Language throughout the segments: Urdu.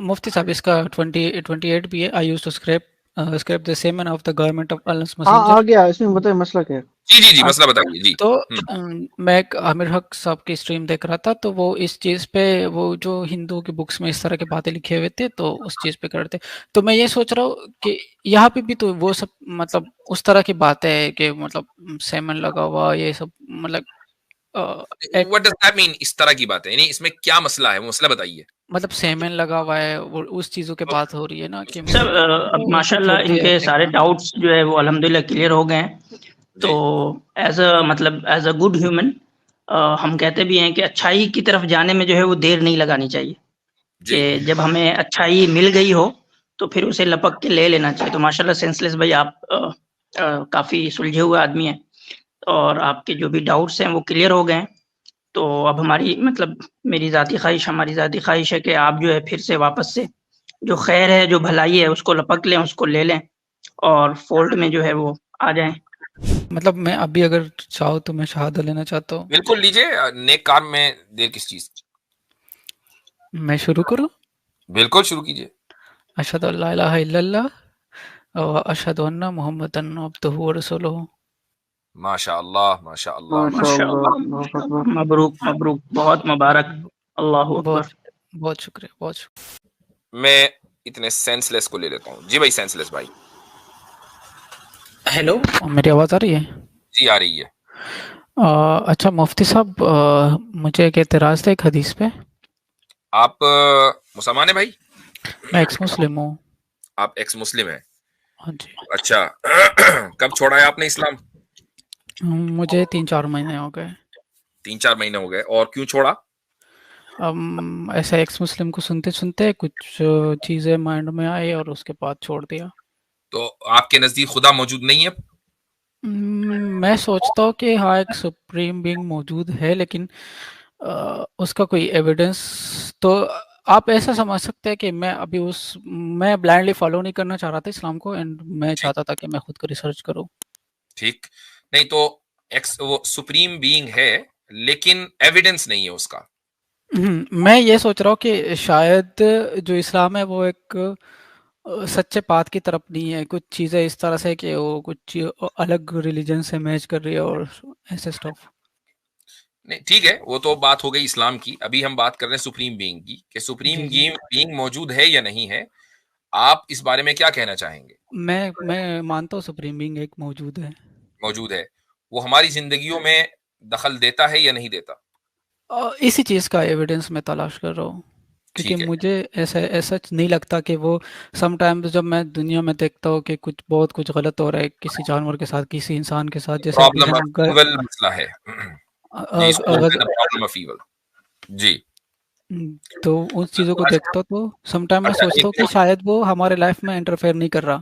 مفتی صاحب اس کا 28 بھی ہے. I use to scrape the semen of the garment of Allah's ہاں messenger. آ گیا، اس میں بتائیں مسئلہ کیا ہے. جی مسئلہ بتائیے جی. تو میں ایک عامر حق صاحب کی اسٹریم دیکھ رہا تھا، تو وہ اس چیز پہ، وہ جو ہندو کی بکس میں اس طرح کی باتیں لکھے ہوئے تھے تو اس چیز پہ کرتے. تو میں یہ سوچ رہا ہوں کہ یہاں پہ بھی تو وہ سب مطلب اس طرح کی باتیں ہے کہ مطلب سیمن لگا ہوا یہ سب مطلب What does that mean اس طرح کی باتیں؟ یعنی اس میں کیا مسئلہ ہے، وہ مسئلہ بتائیے. مطلب سیمن لگا ہوا ہے، وہ اس چیزوں کے بات ہو رہی ہے نا کہ سر اب ماشاء اللہ ان کے سارے ڈاؤٹس جو ہے وہ الحمدللہ کلیئر ہو گئے ہیں. تو ایز اے گڈ ہیومن ہم کہتے بھی ہیں کہ اچھائی کی طرف جانے میں جو ہے وہ دیر نہیں لگانی چاہیے. کہ جب ہمیں اچھائی مل گئی ہو تو پھر اسے لپک کے لے لینا چاہیے. تو ماشاء اللہ سینسلیس بھائی آپ کافی سلجھے ہوئے آدمی ہیں اور آپ کے جو بھی ڈاؤٹس ہیں وہ کلیئر ہو گئے ہیں. تو اب ہماری میری ذاتی خواہش ہے کہ آپ جو ہے پھر سے واپس سے جو خیر ہے جو بھلائی ہے اس کو لپک لیں، اس کو لے لیں اور فولڈ میں جو ہے وہ آ جائیں. مطلب میں ابھی اگر چاہوں تو میں شہادت لینا چاہتا ہوں. بالکل لیجئے، نیک کام میں دیر کس چیز. میں شروع کروں؟ بالکل شروع کیجئے. اشہد ان لا الہ الا اللہ و اشہد ان محمدن عبدہ ورسولہ. ماشاء اللہ ماشاء اللہ ماشاء اللہ. مبروک مبروک، بہت مبارک. اللہ اکبر. بہت شکریہ بہت شکریہ. میں اتنے سینس لیس کو لے لیتا ہوں. جی بھائی سینس لیس بھائی. ہیلو، میری آواز آ رہی ہے؟ جی آ رہی ہے. اچھا مفتی صاحب، مجھے ایک اعتراض تھا ایک حدیث پہ. آپ مسلمان ہیں بھائی؟ میں ایکس مسلم ہوں. آپ ایکس مسلم ہیں؟ ہاں جی. اچھا کب چھوڑا ہے آپ نے اسلام؟ مجھے 3-4 مہینے ہو گئے. 3-4 مہینے ہو گئے. اور کیوں چھوڑا؟ ایسا ایکس مسلم کو سنتے سنتے کچھ چیزیں مائنڈ میں آئی اور اس کے بعد چھوڑ دیا. تو آپ کے نزدیک خدا موجود نہیں ہے؟ میں سوچتا ہوں کہ ہاں ایک سپریم بینگ موجود ہے، لیکن اس کا کوئی ایویڈنس تو آپ ایسا سمجھ سکتے ہیں کہ میں بلائنڈلی فالو نہیں کرنا چاہ رہا تھا اسلام کو، اینڈ میں چاہتا تھا کہ میں خود کو ریسرچ کروں. ٹھیک نہیں تو وہ سپریم بینگ ہے لیکن ایویڈنس نہیں ہے اس کا. میں یہ سوچ رہا ہوں کہ شاید جو اسلام ہے وہ ایک سچے پات کی طرف نہیں ہے. کچھ چیزیں اس طرح سے کہ وہ کچھ الگ ریلیجن سے میچ کر رہی ہے اور ایسے سٹف. نہیں ٹھیک ہے، وہ تو بات ہو گئی اسلام کی. ابھی ہم بات کر رہے ہیں سپریم بینگ کی کہ سپریم بینگ موجود ہے یا نہیں ہے. آپ اس بارے میں کیا کہنا چاہیں گے؟ میں مانتا ہوں سپریم بینگ ایک موجود ہے. وہ ہماری زندگیوں میں دخل دیتا ہے یا نہیں دیتا؟ اسی چیز کا ایویڈنس میں تلاش کر رہا ہوں، کیونکہ مجھے ایسا نہیں لگتا کہ وہ سم ٹائمز جب میں دنیا میں دیکھتا ہوں کہ بہت کچھ غلط ہو رہا ہے کسی جانور کے ساتھ، کسی انسان کے ساتھ، جیسے مسئلہ ہے جی. تو ان چیزوں کو دیکھتا ہوں تو سم ٹائم میں سوچتا ہوں کہ شاید وہ ہمارے لائف میں انٹرفیئر نہیں کر رہا.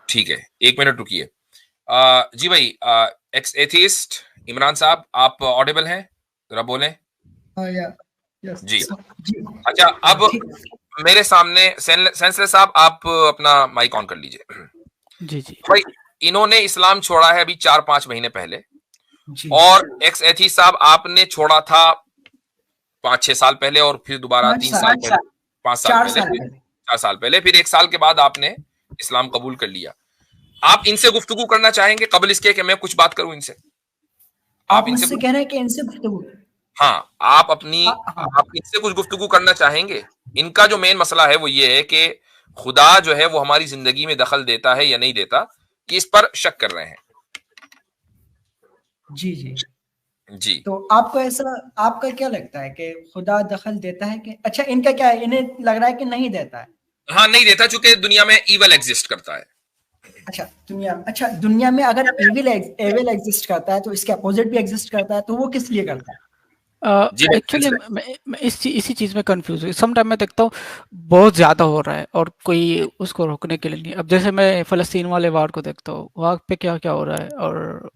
ٹھیک ہے، 1 منٹ رکیے. جی بھائی ایکس ایتھیسٹ عمران صاحب، آپ آڈیبل ہیں؟ ذرا بولیں. جی اچھا، اب میرے سامنے سینسلر صاحب آپ اپنا مائک آن کر لیجئے. جی بھائی انہوں نے اسلام چھوڑا ہے ابھی 4-5 مہینے پہلے، اور ایکس ایتھیسٹ صاحب آپ نے چھوڑا تھا 5-6 سال پہلے، اور پھر دوبارہ 3 سال پہلے، 5 سال پہلے، 4 سال پہلے، پھر 1 سال کے بعد آپ نے اسلام قبول کر لیا. آپ ان سے گفتگو کرنا چاہیں گے قبل اس کے کہ میں کچھ بات کروں ان سے؟ آپ ان سے کہہ رہے ہیں کہ ان سے گفتگو؟ ہاں، آپ ان سے کچھ گفتگو کرنا چاہیں گے؟ ان کا جو مین مسئلہ ہے وہ یہ ہے کہ خدا جو ہے وہ ہماری زندگی میں دخل دیتا ہے یا نہیں دیتا، کہ اس پر شک کر رہے ہیں. جی تو آپ کو ایسا، آپ کا کیا لگتا ہے کہ خدا دخل دیتا ہے کہ اچھا ان کا کیا ہے، انہیں لگ رہا ہے کہ نہیں دیتا ہے؟ ہاں نہیں دیتا، چونکہ دنیا میں ایول ایگزسٹ کرتا ہے. اچھا دنیا میں اگر ایول ایگزسٹ کرتا ہے تو اس کے اپوزٹ بھی ایگزسٹ کرتا ہے، تو وہ کس لیے کرتا ہے؟ ایکچولی میں اسی چیز میں کنفیوز ہوں. سم ٹائم میں دیکھتا ہوں بہت زیادہ ہو رہا ہے اور کوئی اس کو روکنے کے لیے نہیں. اب جیسے میں فلسطین والے وار کو دیکھتا ہوں، وہاں پہ کیا ہو رہا ہے، اور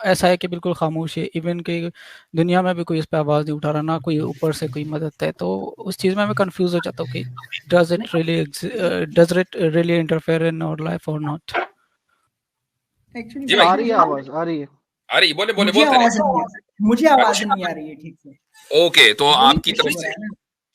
ایسا ہے کہ بالکل خاموش ہے. ایون کہ دنیا میں بھی کوئی اس پہ آواز نہیں اٹھا رہا، نہ کوئی اوپر سے کوئی مدد ہے. تو اس چیز میں کنفیوز ہو جاتا ہوں کہ does it really interfere in our life اور ناٹ. آ رہی ہے آواز؟ آ رہی ہے؟ بولے مجھے آواز نہیں آ رہی ہے ٹھیک سے. اوکے، تو آپ کی طرف سے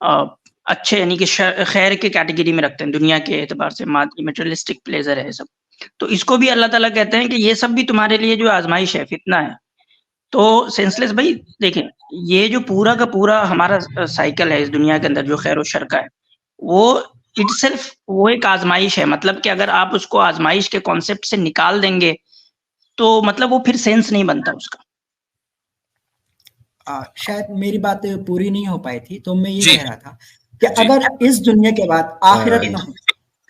اچھے یعنی کہ خیر کے کیٹیگری میں رکھتے ہیں دنیا کے اعتبار سے، میٹریلسٹک پلیزر ہے سب. تو اس کو بھی اللہ تعالیٰ کہتے ہیں کہ یہ سب بھی تمہارے لیے جو آزمائش ہے، فتنہ ہے. تو سینسلیس بھائی دیکھیں، یہ جو پورا کا پورا ہمارا سائیکل ہے اس دنیا کے اندر جو خیر و شر کا ہے، وہ اٹ سیلف وہ ایک آزمائش ہے. مطلب کہ اگر آپ اس کو آزمائش کے کانسیپٹ سے نکال دیں گے تو مطلب وہ پھر سینس نہیں بنتا اس کا. شاید میری بات پوری نہیں ہو پائی تھی، تو میں یہ کہہ رہا تھا کہ اگر اس دنیا کے بعد آخرت نہ ہو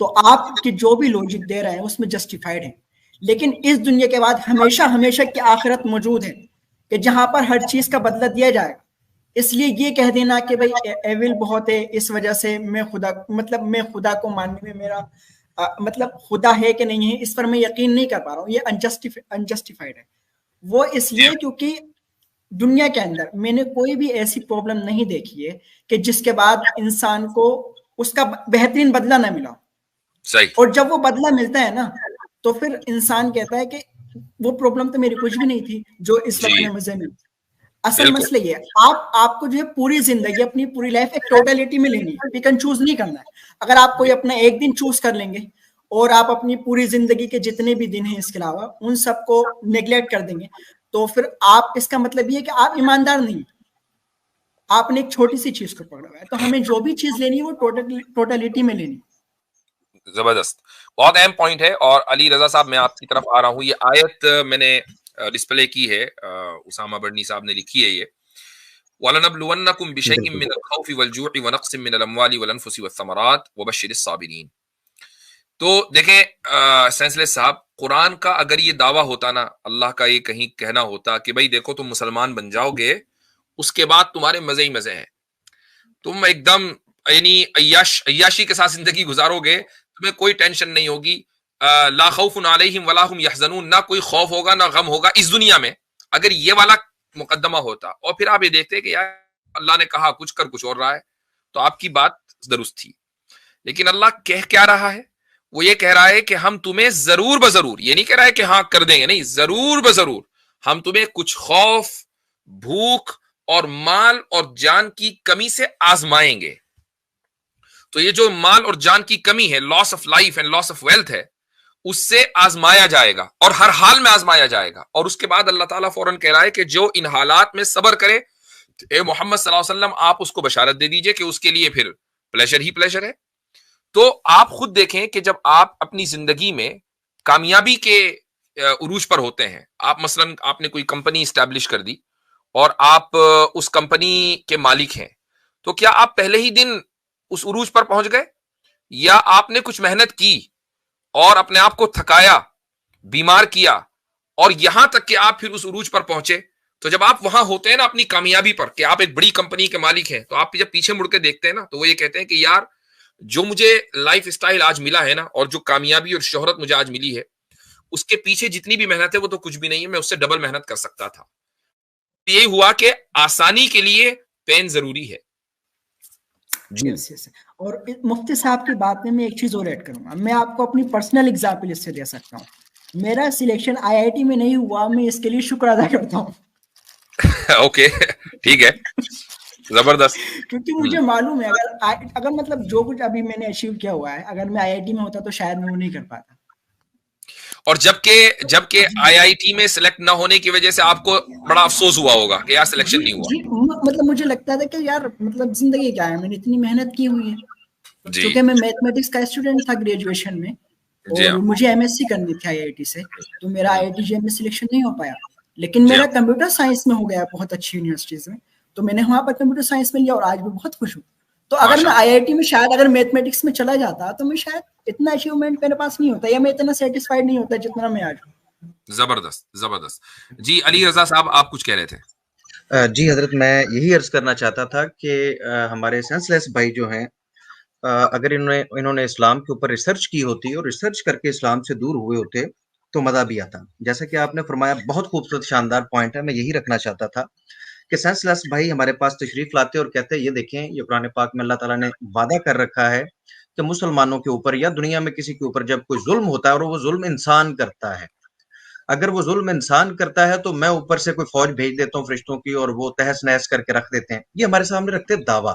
تو آپ کے جو بھی لوجک دے رہے ہیں اس میں جسٹیفائڈ ہے، لیکن اس دنیا کے بعد ہمیشہ ہمیشہ کی آخرت موجود ہے کہ جہاں پر ہر چیز کا بدلہ دیا جائے گا. اس لیے یہ کہہ دینا کہ بھائی ایول بہت ہے اس وجہ سے میں خدا کو ماننے میں میرا مطلب خدا ہے کہ نہیں ہے اس پر میں یقین نہیں کر پا رہا ہوں، یہ انجسٹیفائڈ ہے. وہ اس لیے کیونکہ دنیا کے اندر میں نے کوئی بھی ایسی پرابلم نہیں دیکھی ہے کہ جس کے بعد انسان کو اس کا بہترین بدلہ نہ ملا. اور جب وہ بدلہ ملتا ہے نا تو پھر انسان کہتا ہے کہ وہ پرابلم تو میری کچھ بھی نہیں تھی جو اس وقت میں مجھے ملی. اصل مسئلہ یہ ہے آپ کو جو ہے پوری زندگی اپنی پوری لائف ایک ٹوٹیلٹی میں لینی ہے، پک اینڈ چوز نہیں کرنا ہے. اگر آپ کوئی اپنا ایک دن چوز کر لیں گے اور آپ اپنی پوری زندگی کے جتنے بھی دن ہیں اس کے علاوہ ان سب کو نیگلیکٹ کر دیں گے تو پھر آپ اس کا مطلب یہ ہے کہ آپ ایماندار نہیں، آپ نے ایک چھوٹی سی چیز کو پکڑا ہوا ہے. تو ہمیں جو بھی چیز لینی ہے وہ ٹوٹیلٹی میں لینی. زبردست، بہت اہم پوائنٹ ہے. اور علی رضا صاحب میں آپ کی طرف آ رہا ہوں. یہ آیت میں نے ڈسپلے کی ہے، اسامہ بڑنی صاحب نے لکھی ہے. یہ وَلَنَبْلُوَنَّكُمْ بِشَيْءٍ مِّنَ الْخَوْفِ وَالْجُوعِ وَنَقْصٍ مِّنَ الْأَمْوَالِ وَالْأَنفُسِ وَالثَّمَرَاتِ وَبَشِّرِ الصَّابِرِينَ. تو دیکھیں سینسلیس صاحب، قرآن کا اگر یہ دعویٰ ہوتا نا، اللہ کا یہ کہیں کہنا ہوتا کہ بھائی دیکھو تم مسلمان بن جاؤ گے اس کے بعد تمہارے مزے ہی مزے ہیں، تم ایک دم یعنی عیاشی کے ساتھ زندگی گزارو گے، تمہیں کوئی ٹینشن نہیں ہوگی، لا خوف علیہم ولا هم یحزنون، نہ کوئی خوف ہوگا نہ غم ہوگا اس دنیا میں. اگر یہ والا مقدمہ ہوتا اور پھر آپ یہ دیکھتے کہ یار اللہ نے کہا کچھ کر کچھ اور رہا ہے، تو آپ کی بات درست تھی. لیکن اللہ کہہ کیا رہا ہے؟ وہ یہ کہہ رہا ہے کہ ہم تمہیں ضرور بضرور، یہ نہیں کہہ رہا ہے کہ ہاں کر دیں گے، نہیں، ضرور بضرور ہم تمہیں کچھ خوف، بھوک اور مال اور جان کی کمی سے آزمائیں گے. تو یہ جو مال اور جان کی کمی ہے، loss of life and loss of wealth ہے، اس سے آزمایا جائے گا اور ہر حال میں آزمایا جائے گا. اور اس کے بعد اللہ تعالیٰ فوراً کہہ رہا ہے کہ جو ان حالات میں صبر کرے، اے محمد صلی اللہ علیہ وسلم آپ اس کو بشارت دے دیجئے کہ اس کے لیے پھر پلیشر ہی پلیشر ہے. تو آپ خود دیکھیں کہ جب آپ اپنی زندگی میں کامیابی کے عروج پر ہوتے ہیں، آپ مثلاً آپ نے کوئی کمپنی اسٹیبلش کر دی اور آپ اس کمپنی کے مالک ہیں، تو کیا آپ پہلے ہی دن اس عروج پر پہنچ گئے، یا آپ نے کچھ محنت کی اور اپنے آپ کو تھکایا، بیمار کیا، اور یہاں تک کہ آپ پھر اس عروج پر پہنچے؟ تو جب آپ وہاں ہوتے ہیں نا اپنی کامیابی پر کہ آپ ایک بڑی کمپنی کے مالک ہیں، تو آپ جب پیچھے مڑ کے دیکھتے ہیں نا تو وہ یہ کہتے ہیں کہ یار جو مجھے لائف اسٹائل آج ملا ہے نا، اور جو کامیابی اور شہرت مجھے آج ملی ہے، اس کے پیچھے جتنی بھی محنت ہے وہ تو کچھ بھی نہیں ہے، میں اس سے ڈبل محنت کر سکتا تھا. یہی ہوا کہ آسانی کے لیے پین ضروری ہے. اور مفتی صاحب کی بات میں ایک چیز اور ایڈ کروں گا. میں آپ کو اپنی پرسنل اگزامپل اس سے دے سکتا ہوں. میرا سلیکشن IIT میں نہیں ہوا، میں اس کے لیے شکر ادا کرتا ہوں. اوکے ٹھیک ہے، زبردست. کیونکہ مجھے معلوم ہے اگر مطلب جو کچھ ابھی میں نے اچیو کیا ہوا ہے، اگر میں IIT میں ہوتا تو شاید میں وہ نہیں کر پاتا. اور جبکہ IIT میں سلیکٹ نہ ہونے کی وجہ سے آپ کو بڑا افسوس ہوا ہوگا کہ یار سلیکشن نہیں ہوا. مطلب مجھے لگتا تھا کہ یار مطلب زندگی کیا ہے، میں نے اتنی محنت کی ہوئی ہے. کیونکہ میں میتھمیٹکس کا اسٹوڈنٹ تھا گریجویشن میں، اور مجھے MSc کرنی تھی IIT سے، تو میرا IIT JM میں سلیکشن نہیں ہو پایا. لیکن میرا کمپیوٹر سائنس میں ہو گیا بہت اچھی یونیورسٹیز میں، تو میں نے وہاں پر کمپیوٹر سائنس میں لیا اور آج بھی بہت خوش ہوں. تو اگر میں IIT میں شاید اگر میتھمیٹکس میں چلا جاتا تو میں شاید اتنا اچیومنٹ میرے پاس نہیں ہوتا، یا میں اتنا سیٹسفائیڈ نہیں ہوتا جتنا میں آج ہوں. زبردست زبردست. جی علی رضا صاحب آپ کچھ کہہ رہے تھے. جی حضرت، میں یہی عرض کرنا چاہتا تھا کہ ہمارے سینسلیس بھائی جو ہیں، اگر انہوں نے اسلام کے اوپر ریسرچ کی ہوتی اور ریسرچ کر کے اسلام سے دور ہوئے ہوتے تو مزہ بھی آتا. جیسا کہ آپ نے فرمایا، بہت خوبصورت شاندار پوائنٹ ہے، میں یہی رکھنا چاہتا تھا کہ سینسلیس بھائی ہمارے پاس تشریف لاتے اور کہتے یہ دیکھیں، یہ قرآن پاک میں اللہ تعالیٰ نے وعدہ کر رکھا ہے کہ مسلمانوں کے اوپر یا دنیا میں کسی کے اوپر جب کوئی ظلم ہوتا ہے، اور وہ ظلم انسان کرتا ہے، اگر وہ ظلم انسان کرتا ہے تو میں اوپر سے کوئی فوج بھیج دیتا ہوں فرشتوں کی، اور وہ تہس نہس کر کے رکھ دیتے ہیں. یہ ہمارے سامنے رکھتے دعویٰ.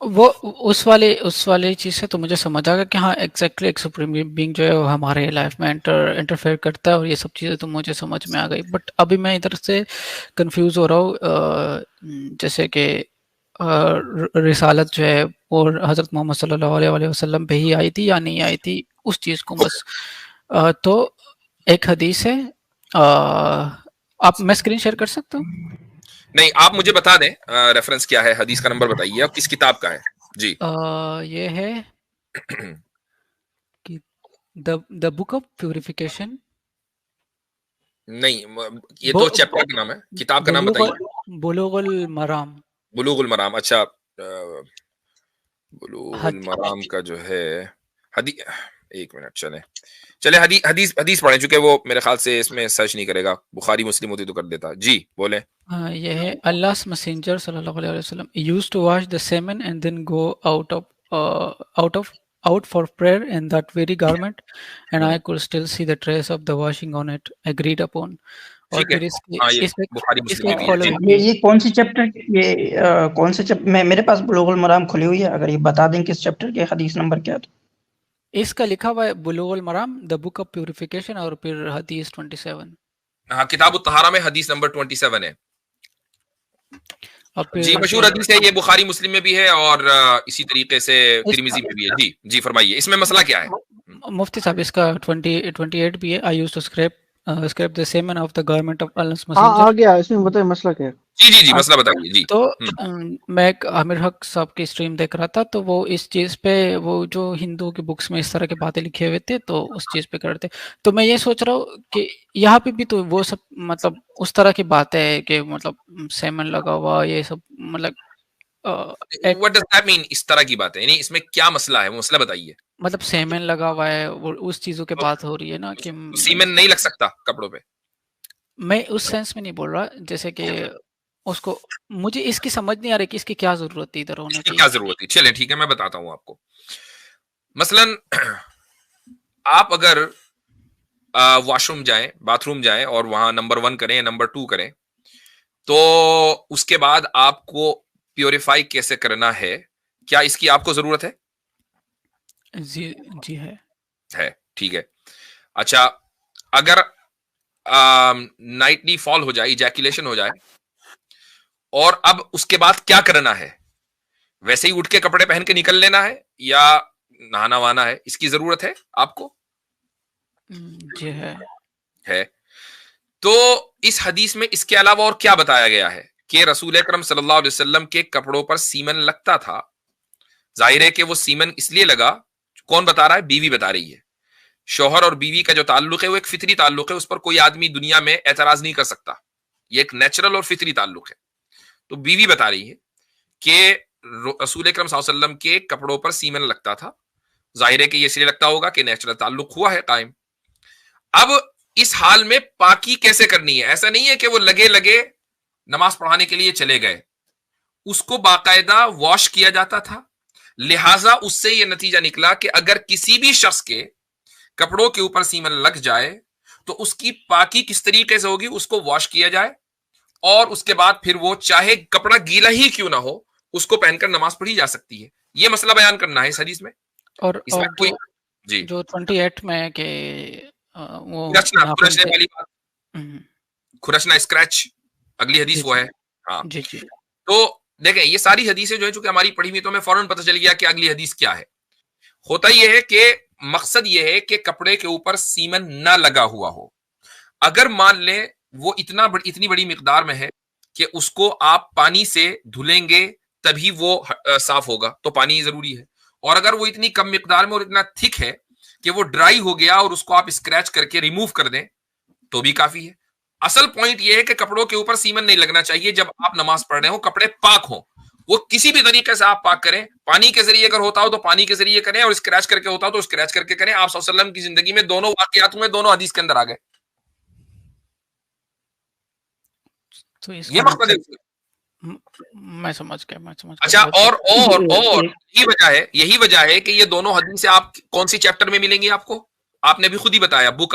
وہ اس والے چیز سے تو مجھے سمجھ آ گیا کہ ہاں ایگزیکٹلی ایک سپریم بینگ جو ہے وہ ہمارے لائف میں انٹرفیئر کرتا ہے اور یہ سب چیزیں تو مجھے سمجھ میں آ گئی. بٹ ابھی میں ادھر سے کنفیوز ہو رہا ہوں جیسے کہ رسالت جو ہے وہ حضرت محمد صلی اللہ علیہ وسلم پہ ہی آئی تھی یا نہیں آئی تھی, اس چیز کو بس. تو ایک حدیث ہے, آپ میں اسکرین شیئر کر سکتا ہوں؟ نہیں, آپ مجھے بتا دیں ریفرنس کیا ہے, حدیث کا نمبر بتائیے اور کس کتاب کا ہے. جی یہ ہے دا بک آف پیوریفیکیشن. نہیں, یہ تو چیپٹر کا نام ہے, کتاب کا نام بتائیے. بلوغ المرام. بلوغ المرام, اچھا. بلوغ المرام کا جو ہے حدیث, ایک منٹ چلے حدیث پڑھیں, چونکہ وہ میرے خیال سے اس میں سرچ نہیں کرے گا, بخاری مسلم ہوتی تو کر دیتا. جی بولیں. یہ ہے Allah's messenger صلی اللہ علیہ وسلم used to wash the semen and then go out for prayer in that very garment and I could still see the trace of the washing on it agreed upon. اور پھر یہ کون سی چیپٹر, یہ کون سے میں میرے پاس بلوغ المرام کھلی ہوئی ہے, اگر یہ بتا دیں کس چیپٹر کے حدیث نمبر کیا. تو اس کا لکھا ہوا ہے بلوغ المرام دا بک آف پیوریفیکیشن اور پھر حدیث 27. ہاں, کتاب الطہارہ میں حدیث نمبر 27 ہے. جی مشہور حدیث ہے یہ, بخاری مسلم میں بھی ہے اور اسی طریقے سے ترمذی میں بھی ہے. جی جی فرمائیے, اس میں مسئلہ کیا ہے؟ مفتی صاحب اس کا 28 بھی ہے. I used to scrape the semen of the garment of Allah's messenger. آ گیا, اس میں بتائیں مسئلہ کیا ہے. جی مسئلہ بتائیے. جی تو میں ایک عامر حق صاحب کی اسٹریم دیکھ رہا تھا, تو وہ اس چیز پہ, وہ جو ہندو کی بکس میں اس طرح کی باتیں لکھے ہوئے تھے تو اس چیز پہ کرتے. تو میں یہ سوچ رہا ہوں کہ یہاں پہ بھی تو وہ سب مطلب اس طرح کی باتیں ہے کہ مطلب سیمن لگا ہوا یہ سب, مطلب what does that mean اس طرح کی باتیں, یعنی اس میں کیا مسئلہ ہے, وہ مسئلہ بتائیے. مطلب سیمن لگا ہوا ہے, اس چیزوں کی بات ہو رہی ہے نا کہ سیمن نہیں لگ سکتا کپڑوں پہ. میں اس سینس میں نہیں بول رہا, جیسے کہ اس کو مجھے اس کی سمجھ نہیں آ رہی کہ اس کی کیا ضرورت تھی ادھر ہونے کی, کیا ضرورت تھی. چلیں ٹھیک ہے, میں بتاتا ہوں آپ کو. مثلا آپ اگر واش روم جائیں, باتھ روم جائیں اور وہاں نمبر 1 کریں یا نمبر 2 کریں, تو اس کے بعد آپ کو پیوریفائی کیسے کرنا ہے, کیا اس کی آپ کو ضرورت ہے؟ جی ہے, ٹھیک ہے. اچھا, اگر نائٹلی فال ہو جائے, ایجیکولیشن ہو جائے, اور اب اس کے بعد کیا کرنا ہے؟ ویسے ہی اٹھ کے کپڑے پہن کے نکل لینا ہے یا نہانا وانا ہے؟ اس کی ضرورت ہے آپ کو؟ جی ہے. تو اس حدیث میں اس کے علاوہ اور کیا بتایا گیا ہے کہ رسول اکرم صلی اللہ علیہ وسلم کے کپڑوں پر سیمن لگتا تھا. ظاہر ہے کہ وہ سیمن اس لیے لگا, کون بتا رہا ہے؟ بیوی بتا رہی ہے. شوہر اور بیوی کا جو تعلق ہے وہ ایک فطری تعلق ہے, اس پر کوئی آدمی دنیا میں اعتراض نہیں کر سکتا, یہ ایک نیچرل اور فطری تعلق ہے. تو بیوی بتا رہی ہے کہ رسول اکرم صلی اللہ علیہ وسلم کے کپڑوں پر سیمن لگتا تھا. ظاہر ہے کہ یہ اس لیے لگتا ہوگا کہ نیچرل تعلق ہوا ہے قائم. اب اس حال میں پاکی کیسے کرنی ہے؟ ایسا نہیں ہے کہ وہ لگے نماز پڑھانے کے لیے چلے گئے, اس کو باقاعدہ واش کیا جاتا تھا. لہٰذا اس سے یہ نتیجہ نکلا کہ اگر کسی بھی شخص کے کپڑوں کے اوپر سیمن لگ جائے تو اس کی پاکی کس طریقے سے ہوگی؟ اس کو واش کیا جائے اور اس کے بعد پھر وہ چاہے کپڑا گیلا ہی کیوں نہ ہو اس کو پہن کر نماز پڑھی جا سکتی ہے. یہ مسئلہ بیان کرنا ہے اس حدیث میں. اور کوئی جی جو 28 میں کہ وہ کھرچنے والی بات, کھرچنا اسکریچ, اگلی حدیث وہ ہے. ہاں جی. تو دیکھیں یہ ساری حدیثیں جو ہے چونکہ ہماری پڑھی ہوئی تو ہمیں فوراً پتہ چل گیا کہ اگلی حدیث کیا ہے. ہوتا یہ ہے کہ مقصد یہ ہے کہ کپڑے کے اوپر سیمن نہ لگا ہوا ہو. اگر مان لیں وہ اتنی بڑی مقدار میں ہے کہ اس کو آپ پانی سے دھلیں گے تبھی وہ صاف ہوگا, تو پانی ضروری ہے. اور اگر وہ اتنی کم مقدار میں اور اتنا تھک ہے کہ وہ ڈرائی ہو گیا اور اس کو آپ اسکریچ کر کے ریموو کر دیں تو بھی کافی ہے. اصل پوائنٹ یہ ہے کہ کپڑوں کے اوپر سیمن نہیں لگنا چاہیے جب آپ نماز پڑھ رہے ہو, کپڑے پاک ہوں. وہ کسی بھی طریقے سے آپ پاک کریں, پانی کے ذریعے اگر ہوتا ہو تو پانی کے ذریعے کریں, اور اسکریچ کر کے ہوتا ہو تو اسکریچ کر کے کریں. آپ صلی اللہ علیہ وسلم کی زندگی میں دونوں واقعات میں دونوں حدیث کے اندر آ گئے. تو یہ مقصد ہے. میں سمجھ گیا. اچھا, اور یہی وجہ ہے کہ یہ دونوں حدیثیں آپ کون سی چیپٹر میں ملیں گی آپ کو؟ آپ نے بھی خود ہی بتایا, بک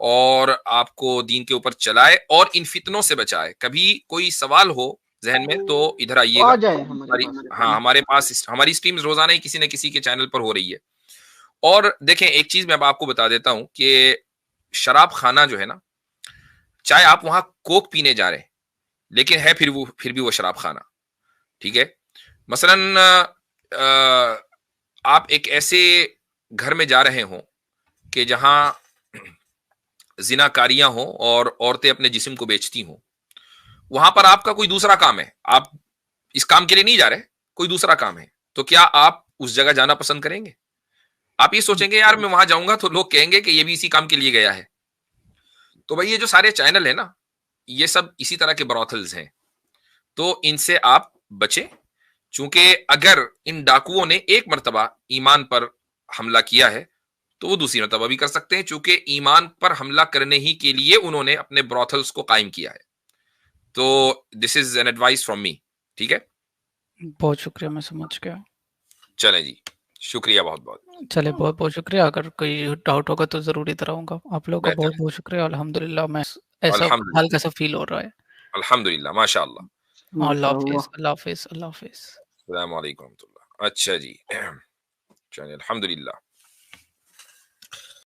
اور آپ کو دین کے اوپر چلائے اور ان فتنوں سے بچائے. کبھی کوئی سوال ہو ذہن میں تو ادھر آئیے آ گا. جائے ہمارے پاس. ہاں ہمارے پاس ہماری اسٹریمز روزانہ ہی کسی نہ کسی کے چینل پر ہو رہی ہے. اور دیکھیں ایک چیز میں اب آپ کو بتا دیتا ہوں کہ شراب خانہ جو ہے نا، چاہے آپ وہاں کوک پینے جا رہے ہیں لیکن ہے پھر بھی وہ شراب خانہ. ٹھیک ہے، مثلاً آپ ایک ایسے گھر میں جا رہے ہوں کہ جہاں زنا کاریاں ہوں اور عورتیں اپنے جسم کو بیچتی ہوں، وہاں پر آپ کا کوئی دوسرا کام ہے، آپ اس کام کے لیے نہیں جا رہے، کوئی دوسرا کام ہے، تو کیا آپ اس جگہ جانا پسند کریں گے؟ آپ یہ سوچیں گے یار میں وہاں جاؤں گا تو لوگ کہیں گے کہ یہ بھی اسی کام کے لیے گیا ہے. تو بھائی یہ جو سارے چینل ہیں نا، یہ سب اسی طرح کے براثلز ہیں، تو ان سے آپ بچیں. چونکہ اگر ان ڈاکوؤں نے ایک مرتبہ ایمان پر حملہ کیا ہے تو وہ دوسری مرتبہ بھی کر سکتے ہیں، چونکہ ایمان پر حملہ کرنے ہی کے لیے انہوں نے اپنے براثلز کو قائم کیا ہے. تو this is an advice from me. ٹھیک ہے، بہت شکریہ، میں سمجھ گیا. چلیں جی، شکریہ بہت بہت. چلے بہت بہت شکریہ. اگر کوئی ڈاؤٹ ہوگا تو ضرور ادھر آؤں گا. آپ لوگوں کا بہتر، بہت بہت شکریہ. الحمدللہ میں ایسا الحمدللہ، ہلکا سا فیل ہو رہا ہے. الحمدللہ، ماشاء اللہ. اللہ ماشاء حافظ، اللہ. اللہ حافظ، اللہ حافظ. السلام علیکم ورحمۃ اللہ. اچھا جی، چلیے الحمدللہ.